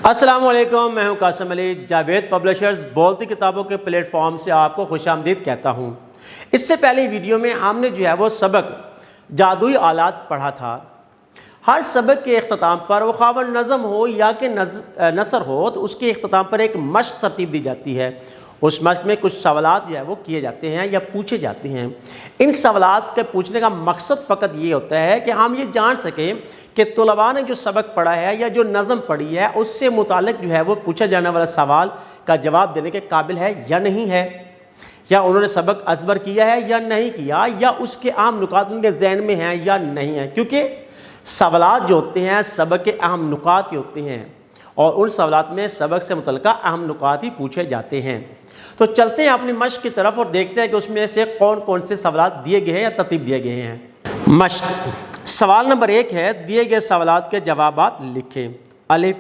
السلام علیکم، میں ہوں قاسم علی، جاوید پبلشرز بولتی کتابوں کے پلیٹ فارم سے آپ کو خوش آمدید کہتا ہوں۔ اس سے پہلے ویڈیو میں ہم نے وہ سبق جادوئی آلات پڑھا تھا۔ ہر سبق کے اختتام پر وہ خواہ نظم ہو یا کہ نثر ہو تو اس کے اختتام پر ایک مشق ترتیب دی جاتی ہے۔ اس مشق میں کچھ سوالات وہ کیے جاتے ہیں یا پوچھے جاتے ہیں۔ ان سوالات کے پوچھنے کا مقصد فقط یہ ہوتا ہے کہ ہم یہ جان سکیں کہ طلباء نے جو سبق پڑھا ہے یا جو نظم پڑھی ہے اس سے متعلق وہ پوچھا جانے والا سوال کا جواب دینے کے قابل ہے یا نہیں ہے، یا انہوں نے سبق ازبر کیا ہے یا نہیں کیا، یا اس کے اہم نکات ان کے ذہن میں ہیں یا نہیں ہیں، کیونکہ سوالات جو ہوتے ہیں سبق کے اہم نکات ہی ہوتے ہیں اور ان سوالات میں سبق سے متعلقہ اہم نکات ہی پوچھے جاتے ہیں۔ تو چلتے ہیں اپنی مشق کی طرف اور دیکھتے ہیں کہ اس میں سے کون کون سے سوالات دیے گئے ہیں یا ترتیب دیے گئے ہیں۔ مشق سوال نمبر 1 ہے، دیے گئے سوالات کے جوابات لکھیں۔ الف،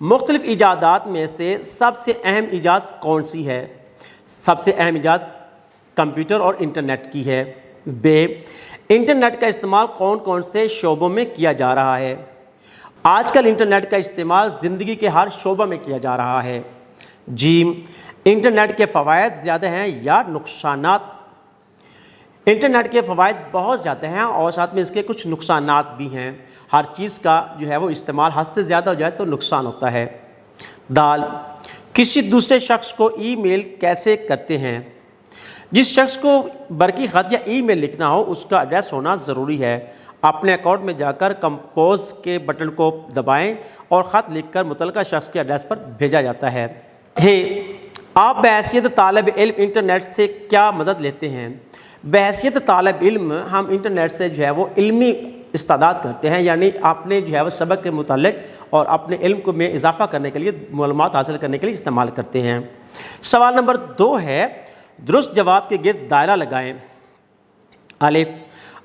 مختلف ایجادات میں سے سب سے اہم ایجاد کون سی ہے؟ سب سے اہم ایجاد کمپیوٹر اور انٹرنیٹ کی ہے۔ ب، انٹرنیٹ کا استعمال کون کون سے شعبوں میں کیا جا رہا ہے؟ آج کل انٹرنیٹ کا استعمال زندگی کے ہر شعبہ میں کیا جا رہا ہے۔ ج، انٹرنیٹ کے فوائد زیادہ ہیں یا نقصانات؟ انٹرنیٹ کے فوائد بہت زیادہ ہیں اور ساتھ میں اس کے کچھ نقصانات بھی ہیں۔ ہر چیز کا وہ استعمال حد سے زیادہ ہو جائے تو نقصان ہوتا ہے۔ دال، کسی دوسرے شخص کو ای میل کیسے کرتے ہیں؟ جس شخص کو برقی خط یا ای میل لکھنا ہو اس کا ایڈریس ہونا ضروری ہے۔ اپنے اکاؤنٹ میں جا کر کمپوز کے بٹن کو دبائیں اور خط لکھ کر متعلقہ شخص کے ایڈریس پر بھیجا جاتا ہے۔ آپ بحیثیت طالب علم انٹرنیٹ سے کیا مدد لیتے ہیں؟ بحیثیت طالب علم ہم انٹرنیٹ سے وہ علمی استعداد کرتے ہیں، یعنی اپنے وہ سبق کے متعلق اور اپنے علم کو میں اضافہ کرنے کے لیے، معلومات حاصل کرنے کے لیے استعمال کرتے ہیں۔ سوال نمبر 2 ہے، درست جواب کے گرد دائرہ لگائیں۔ الف،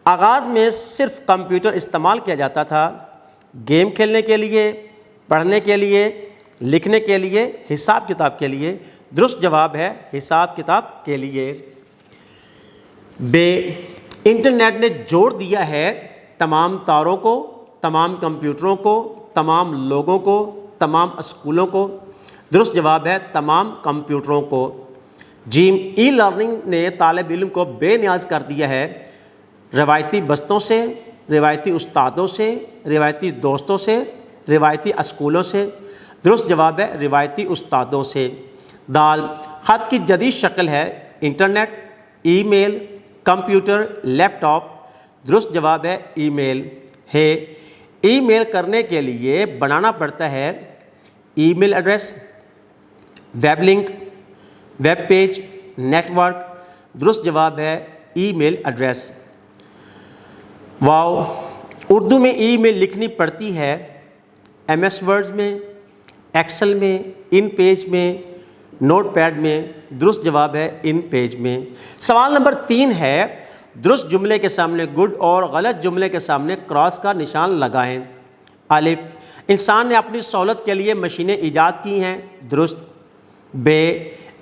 آغاز میں صرف کمپیوٹر استعمال کیا جاتا تھا، گیم کھیلنے کے لیے، پڑھنے کے لیے، لکھنے کے لیے، حساب کتاب کے لیے؟ درست جواب ہے حساب کتاب کے لیے۔ ب، انٹرنیٹ نے جوڑ دیا ہے تمام تاروں کو، تمام کمپیوٹروں کو، تمام لوگوں کو، تمام اسکولوں کو؟ درست جواب ہے تمام کمپیوٹروں کو۔ ج، ای لرننگ نے طالب علم کو بے نیاز کر دیا ہے روایتی بستوں سے، روایتی استادوں سے، روایتی دوستوں سے، روایتی اسکولوں سے؟ درست جواب ہے روایتی استادوں سے۔ دال، خط کی جدید شکل ہے انٹرنیٹ، ای میل، کمپیوٹر، لیپ ٹاپ؟ درست جواب ہے ای میل ہے۔ ای میل کرنے کے لیے بنانا پڑتا ہے email address, web link, web page, network? درست جواب ہے ای میل ایڈریس۔ واو، اردو میں ای میل لکھنی پڑتی ہے ایم ایس ورڈز میں، ایکسل میں، ان پیج میں، نوٹ پیڈ میں؟ درست جواب ہے ان پیج میں۔ سوال نمبر 3 ہے، درست جملے کے سامنے گڈ اور غلط جملے کے سامنے کراس کا نشان لگائیں۔ الف، انسان نے اپنی سہولت کے لیے مشینیں ایجاد کی ہیں، درست۔ ب،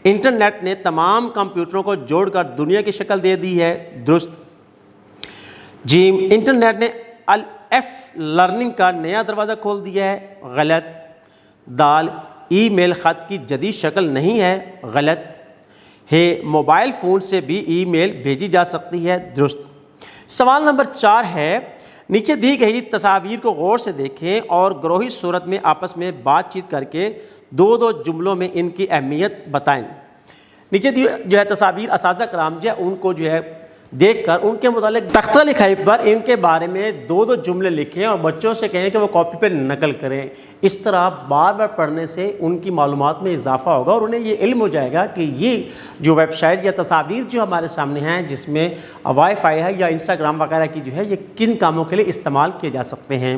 انٹرنیٹ نے تمام کمپیوٹروں کو جوڑ کر دنیا کی شکل دے دی ہے، درست۔ ج، انٹرنیٹ نے ایف لرننگ کا نیا دروازہ کھول دیا ہے، غلط۔ دال، ای میل خط کی جدید شکل نہیں ہے، غلط ہے۔ موبائل فون سے بھی ای میل بھیجی جا سکتی ہے، درست۔ سوال نمبر 4 ہے، نیچے دی گئی تصاویر کو غور سے دیکھیں اور گروہی صورت میں آپس میں بات چیت کر کے 2 جملوں میں ان کی اہمیت بتائیں۔ نیچے دی تصاویر اساتذہ کرام ان کو دیکھ کر ان کے متعلق تختہ لکھائی پر ان کے بارے میں 2 جملے لکھیں اور بچوں سے کہیں کہ وہ کاپی پہ نقل کریں۔ اس طرح بار بار پڑھنے سے ان کی معلومات میں اضافہ ہوگا اور انہیں یہ علم ہو جائے گا کہ یہ جو ویب سائٹ یا تصاویر ہمارے سامنے ہیں جس میں وائی فائی ہے یا انسٹاگرام وغیرہ کی یہ کن کاموں کے لیے استعمال کیے جا سکتے ہیں۔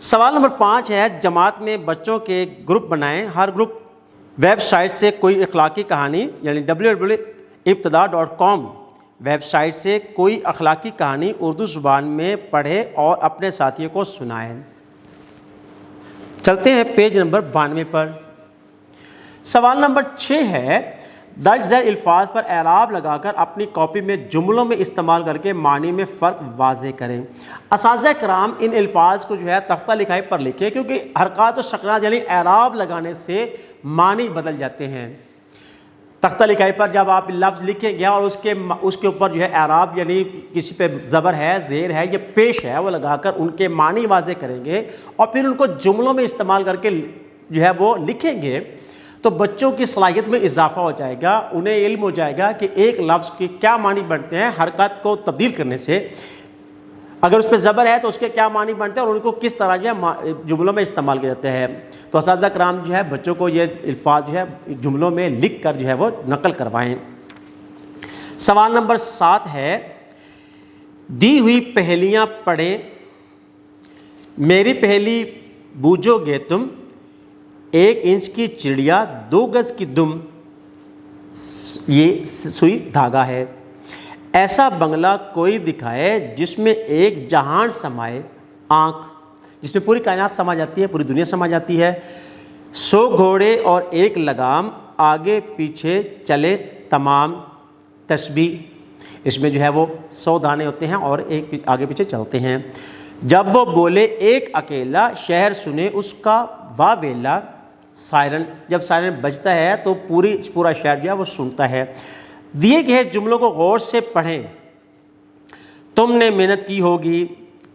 سوال نمبر 5 ہے، جماعت میں بچوں کے گروپ بنائیں۔ ہر گروپ ویب سائٹ سے کوئی اخلاقی کہانی، یعنی www.ibtada.com ویب سائٹ سے کوئی اخلاقی کہانی اردو زبان میں پڑھے اور اپنے ساتھیوں کو سنائیں۔ چلتے ہیں پیج نمبر 92 پر۔ سوال نمبر 6 ہے، درج ذیل الفاظ پر اعراب لگا کر اپنی کاپی میں جملوں میں استعمال کر کے معنی میں فرق واضح کریں۔ اساتذہ کرام ان الفاظ کو جو ہے تختہ لکھائی پر لکھیں، کیونکہ حرکات و سکنات یعنی اعراب لگانے سے معنی بدل جاتے ہیں۔ تختہ لکھائی پر جب آپ لفظ لکھیں گے اور اس کے اوپر جو ہے اعراب یعنی کسی پہ زبر ہے، زیر ہے یا پیش ہے وہ لگا کر ان کے معنی واضح کریں گے اور پھر ان کو جملوں میں استعمال کر کے جو ہے وہ لکھیں گے، تو بچوں کی صلاحیت میں اضافہ ہو جائے گا، انہیں علم ہو جائے گا کہ ایک لفظ کے کیا معنی بنتے ہیں حرکت کو تبدیل کرنے سے، اگر اس پہ زبر ہے تو اس کے کیا معنی بنتے ہیں اور ان کو کس طرح جو ہے جملوں میں استعمال کیا جاتے ہیں۔ تو اساتذہ کرام جو ہے بچوں کو یہ الفاظ جو ہے جملوں میں لکھ کر جو ہے وہ نقل کروائیں۔ سوال نمبر 7 ہے، دی ہوئی پہیلیاں پڑھیں۔ میری پہیلی بوجھو گے تم، 1 انچ کی چڑیا 2 گز کی دم، یہ سوئی دھاگا ہے۔ ایسا بنگلہ کوئی دکھائے جس میں ایک جہان سمائے، آنکھ جس میں پوری کائنات سما جاتی ہے، پوری دنیا سما جاتی ہے۔ 100 گھوڑے اور 1 لگام، آگے پیچھے چلے تمام، تسبیح اس میں جو ہے وہ 100 دانے ہوتے ہیں اور ایک آگے پیچھے چلتے ہیں۔ جب وہ بولے ایک اکیلا، شہر سنے اس کا واویلا، سائرن جب سائرن بجتا ہے تو پورا شہر جو ہے وہ سنتا ہے۔ دیے گئے جملوں کو غور سے پڑھیں۔ تم نے محنت کی ہوگی،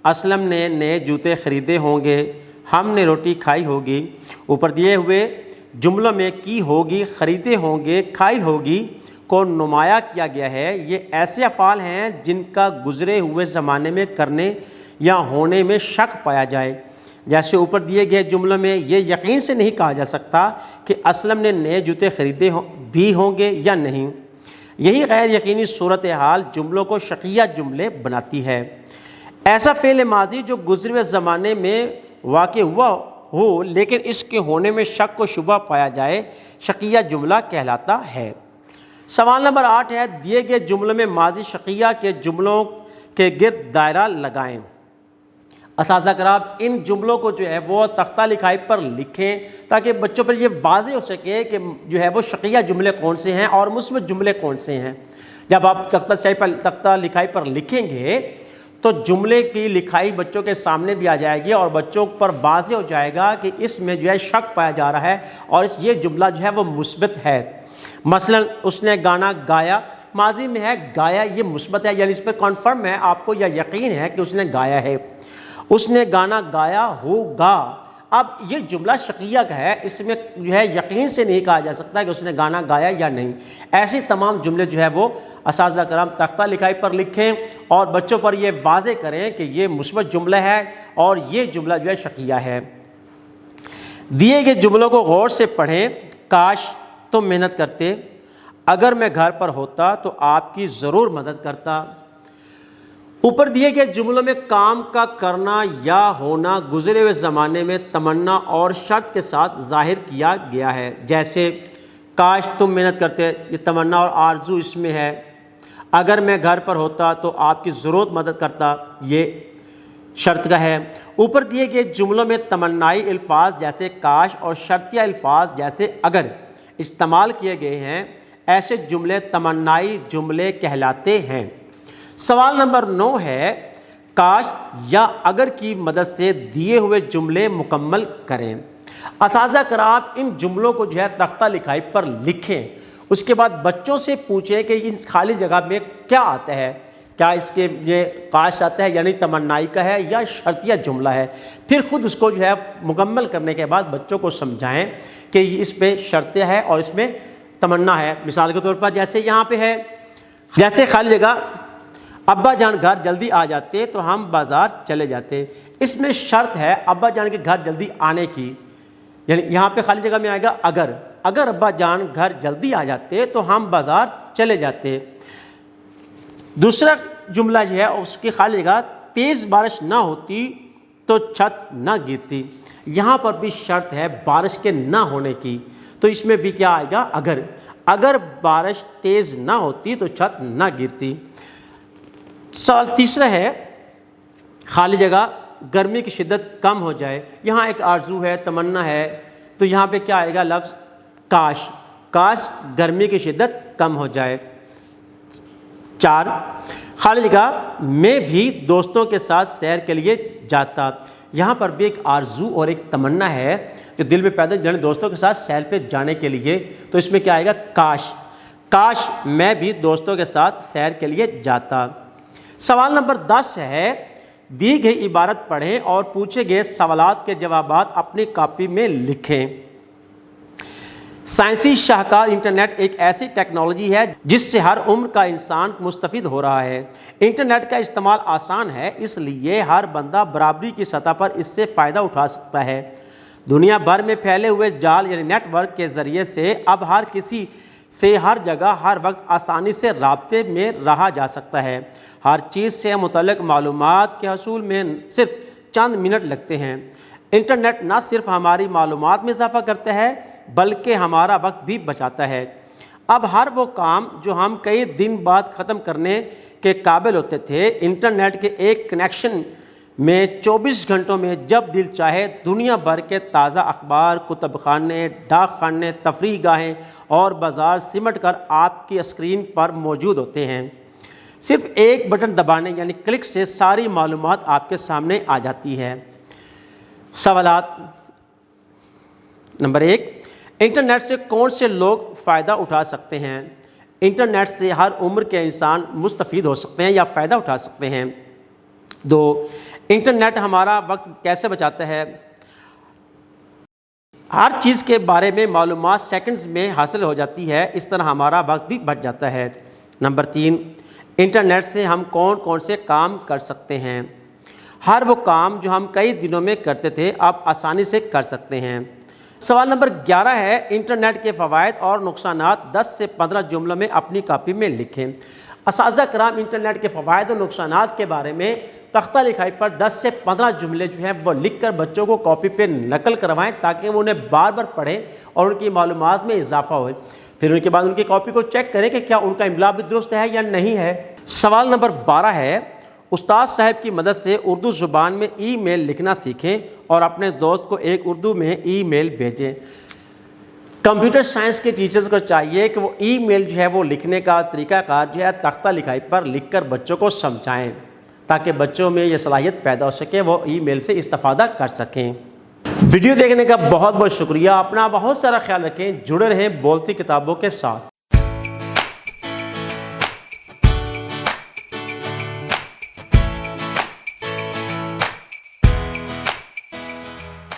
اسلم نے نئے جوتے خریدے ہوں گے، ہم نے روٹی کھائی ہوگی۔ اوپر دیے ہوئے جملوں میں کی ہوگی، خریدے ہوں گے، کھائی ہوگی کو نمایاں کیا گیا ہے۔ یہ ایسے افعال ہیں جن کا گزرے ہوئے زمانے میں کرنے یا ہونے میں شک پایا جائے، جیسے اوپر دیے گئے جملوں میں یہ یقین سے نہیں کہا جا سکتا کہ اسلم نے نئے جوتے خریدے بھی ہوں گے یا نہیں۔ یہی غیر یقینی صورتحال جملوں کو شقیہ جملے بناتی ہے۔ ایسا فعل ماضی جو گزرے ہوئے زمانے میں واقع ہوا ہو لیکن اس کے ہونے میں شک و شبہ پایا جائے، شقیہ جملہ کہلاتا ہے۔ سوال نمبر 8 ہے، دیے گئے جملوں میں ماضی شقیہ کے جملوں کے گرد دائرہ لگائیں۔ اساتذہ کرام ان جملوں کو جو ہے وہ تختہ لکھائی پر لکھیں تاکہ بچوں پر یہ واضح ہو سکے کہ جو ہے وہ شقیہ جملے کون سے ہیں اور مثبت جملے کون سے ہیں۔ جب آپ تختہ لکھائی پر لکھیں گے تو جملے کی لکھائی بچوں کے سامنے بھی آ جائے گی اور بچوں پر واضح ہو جائے گا کہ اس میں جو ہے شک پایا جا رہا ہے اور یہ جملہ جو ہے وہ مثبت ہے۔ مثلا اس نے گانا گایا، ماضی میں ہے، گایا یہ مثبت ہے، یعنی اس پہ کنفرم ہے، آپ کو یہ یقین ہے کہ اس نے گایا ہے۔ اس نے گانا گایا ہوگا، اب یہ جملہ شقیہ کا ہے، اس میں جو ہے یقین سے نہیں کہا جا سکتا کہ اس نے گانا گایا یا نہیں۔ ایسی تمام جملے جو ہے وہ اساتذہ کرام تختہ لکھائی پر لکھیں اور بچوں پر یہ واضح کریں کہ یہ مثبت جملہ ہے اور یہ جملہ جو ہے شقیہ ہے۔ دیے گئے جملوں کو غور سے پڑھیں۔ کاش تم محنت کرتے، اگر میں گھر پر ہوتا تو آپ کی ضرور مدد کرتا۔ اوپر دیے گئے جملوں میں کام کا کرنا یا ہونا گزرے ہوئے زمانے میں تمنا اور شرط کے ساتھ ظاہر کیا گیا ہے، جیسے کاش تم محنت کرتے، یہ تمنا اور آرزو اس میں ہے۔ اگر میں گھر پر ہوتا تو آپ کی ضرورت مدد کرتا، یہ شرط کا ہے۔ اوپر دیے گئے جملوں میں تمنائی الفاظ جیسے کاش اور شرطیہ الفاظ جیسے اگر استعمال کیے گئے ہیں، ایسے جملے تمنائی جملے کہلاتے ہیں۔ سوال نمبر 9 ہے، کاش یا اگر کی مدد سے دیے ہوئے جملے مکمل کریں۔ اساتذہ کرام ان جملوں کو جو ہے تختہ لکھائی پر لکھیں، اس کے بعد بچوں سے پوچھیں کہ ان خالی جگہ میں کیا آتا ہے، کیا اس کے یہ کاش آتا ہے یعنی تمنائی کا ہے یا شرطیہ جملہ ہے، پھر خود اس کو جو ہے مکمل کرنے کے بعد بچوں کو سمجھائیں کہ اس پہ شرطیہ ہے اور اس میں تمنا ہے۔ مثال کے طور پر جیسے یہاں پہ ہے، جیسے خالی جگہ ابا جان گھر جلدی آ جاتے تو ہم بازار چلے جاتے، اس میں شرط ہے ابا جان کے گھر جلدی آنے کی، یعنی یہاں پہ خالی جگہ میں آئے گا اگر ابا جان گھر جلدی آ جاتے تو ہم بازار چلے جاتے۔ دوسرا جملہ جو ہے اس کی خالی جگہ تیز بارش نہ ہوتی تو چھت نہ گرتی، یہاں پر بھی شرط ہے بارش کے نہ ہونے کی، تو اس میں بھی کیا آئے گا اگر بارش تیز نہ ہوتی تو چھت نہ گرتی۔ سوال تیسرا ہے، خالی جگہ گرمی کی شدت کم ہو جائے، یہاں ایک آرزو ہے، تمنا ہے، تو یہاں پہ کیا آئے گا لفظ کاش، کاش گرمی کی شدت کم ہو جائے۔ 4 خالی جگہ میں بھی دوستوں کے ساتھ سیر کے لیے جاتا۔ یہاں پر بھی ایک آرزو اور ایک تمنا ہے جو دل میں پیدا ہوئی، دوستوں کے ساتھ سیر پہ جانے کے لیے، تو اس میں کیا آئے گا؟ کاش میں بھی دوستوں کے ساتھ سیر کے لیے جاتا۔ سوال نمبر 10 ہے، دی گئی عبارت پڑھیں اور پوچھے گئے سوالات کے جوابات اپنی کاپی میں لکھیں۔ سائنسی شاہکار انٹرنیٹ ایک ایسی ٹیکنالوجی ہے جس سے ہر عمر کا انسان مستفید ہو رہا ہے۔ انٹرنیٹ کا استعمال آسان ہے، اس لیے ہر بندہ برابری کی سطح پر اس سے فائدہ اٹھا سکتا ہے۔ دنیا بھر میں پھیلے ہوئے جال یعنی نیٹ ورک کے ذریعے سے اب ہر کسی سے ہر جگہ ہر وقت آسانی سے رابطے میں رہا جا سکتا ہے۔ ہر چیز سے متعلق معلومات کے حصول میں صرف چند منٹ لگتے ہیں۔ انٹرنیٹ نہ صرف ہماری معلومات میں اضافہ کرتا ہے بلکہ ہمارا وقت بھی بچاتا ہے۔ اب ہر وہ کام جو ہم کئی دن بعد ختم کرنے کے قابل ہوتے تھے، انٹرنیٹ کے ایک کنیکشن میں 24 گھنٹوں میں جب دل چاہے دنیا بھر کے تازہ اخبار، کتب خانے، ڈاک خانے، تفریح گاہیں اور بازار سمٹ کر آپ کی اسکرین پر موجود ہوتے ہیں۔ صرف ایک بٹن دبانے یعنی کلک سے ساری معلومات آپ کے سامنے آ جاتی ہے۔ سوالات نمبر 1، انٹرنیٹ سے کون سے لوگ فائدہ اٹھا سکتے ہیں؟ انٹرنیٹ سے ہر عمر کے انسان مستفید ہو سکتے ہیں یا فائدہ اٹھا سکتے ہیں۔ 2، انٹرنیٹ ہمارا وقت کیسے بچاتا ہے؟ ہر چیز کے بارے میں معلومات سیکنڈز میں حاصل ہو جاتی ہے، اس طرح ہمارا وقت بھی بچ جاتا ہے۔ نمبر 3، انٹرنیٹ سے ہم کون کون سے کام کر سکتے ہیں؟ ہر وہ کام جو ہم کئی دنوں میں کرتے تھے اب آسانی سے کر سکتے ہیں۔ سوال نمبر 11 ہے، انٹرنیٹ کے فوائد اور نقصانات 10 سے 15 جملوں میں اپنی کاپی میں لکھیں۔ اساتذہ کرام انٹرنیٹ کے فوائد اور نقصانات کے بارے میں تختہ لکھائی پر 10 سے 15 جملے جو ہیں وہ لکھ کر بچوں کو کاپی پہ نقل کروائیں تاکہ وہ انہیں بار بار پڑھیں اور ان کی معلومات میں اضافہ ہوئے۔ پھر ان کے بعد ان کی کاپی کو چیک کریں کہ کیا ان کا املا بھی درست ہے یا نہیں ہے۔ سوال نمبر 12 ہے، استاد صاحب کی مدد سے اردو زبان میں ای میل لکھنا سیکھیں اور اپنے دوست کو ایک اردو میں ای میل بھیجیں۔ کمپیوٹر سائنس کے ٹیچرز کو چاہیے کہ وہ ای میل جو ہے وہ لکھنے کا طریقہ کار جو ہے تختہ لکھائی پر لکھ کر بچوں کو سمجھائیں تاکہ بچوں میں یہ صلاحیت پیدا ہو سکے، وہ ای میل سے استفادہ کر سکیں۔ ویڈیو دیکھنے کا بہت بہت شکریہ، اپنا بہت سارا خیال رکھیں، جڑے رہیں بولتی کتابوں کے ساتھ۔